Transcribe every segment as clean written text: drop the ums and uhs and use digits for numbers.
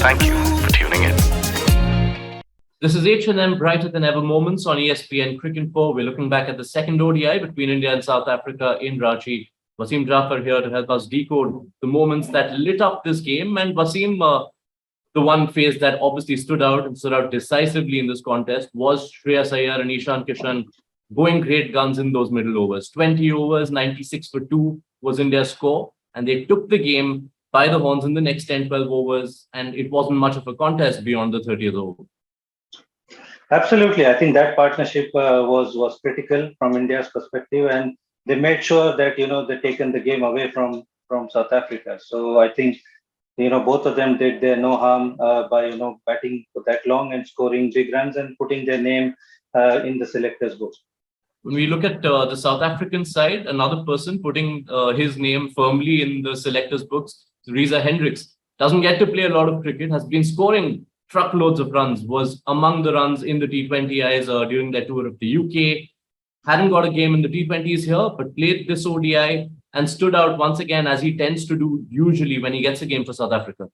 Thank you for tuning in. This is H&M Brighter Than Ever Moments on ESPN Cricinfo. We're looking back at the second ODI between India and South Africa in Ranchi. Wasim Jafar here to help us decode the moments that lit up this game. And Wasim, the one face that obviously stood out and stood out decisively in this contest was Shreyas Iyer and Ishan Kishan going great guns in those middle overs. 20 overs, 96 for 2 was India's score. And they took the game by the horns in the next 10, 12 overs. And it wasn't much of a contest beyond the 30th over. Absolutely. I think that partnership was critical from India's perspective, and they made sure that they taken the game away from South Africa. So I think both of them did their no harm by batting for that long and scoring big runs and putting their name in the selectors' book. When we look at the South African side, another person putting his name firmly in the selectors' books, Reza Hendricks, doesn't get to play a lot of cricket, has been scoring truckloads of runs, was among the runs in the T20Is during their tour of the UK. Hadn't got a game in the T20s here, but played this ODI and stood out once again, as he tends to do usually when he gets a game for South Africa.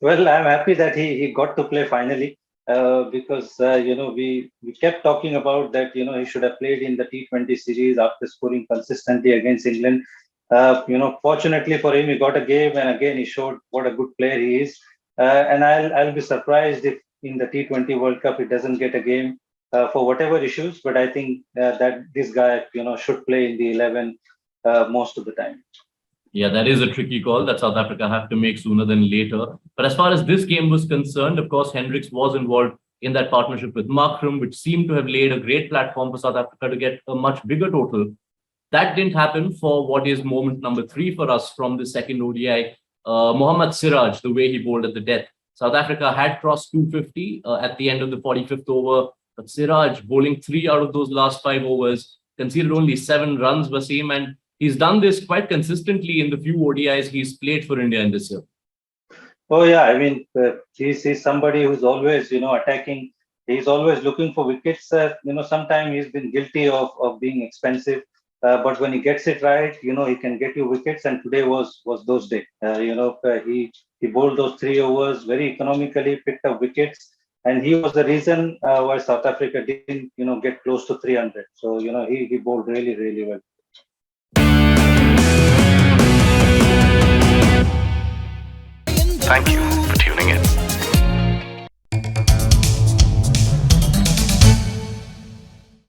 Well, I'm happy that he got to play finally because, we kept talking about that, he should have played in the T20 series after scoring consistently against England. Fortunately for him, he got a game, and again, he showed what a good player he is. And I'll be surprised if in the T20 World Cup he doesn't get a game for whatever issues. But I think that this guy, should play in the 11 most of the time. Yeah, that is a tricky call that South Africa have to make sooner than later. But as far as this game was concerned, of course, Hendricks was involved in that partnership with Markram, which seemed to have laid a great platform for South Africa to get a much bigger total. That didn't happen for what is moment number 3 for us from the second ODI. Mohammad Siraj, the way he bowled at the death. South Africa had crossed 250 at the end of the 45th over, but Siraj bowling 3 out of those last 5 overs, conceded only 7 runs, Wasim, and he's done this quite consistently in the few ODIs he's played for India in this year. Oh yeah, I mean, he's somebody who's always, attacking. He's always looking for wickets. Sometimes he's been guilty of being expensive. But when he gets it right, he can get you wickets. And today was those days. He bowled those 3 overs very economically, picked up wickets, and he was the reason why South Africa didn't, get close to 300. So he bowled really, really well. Thank you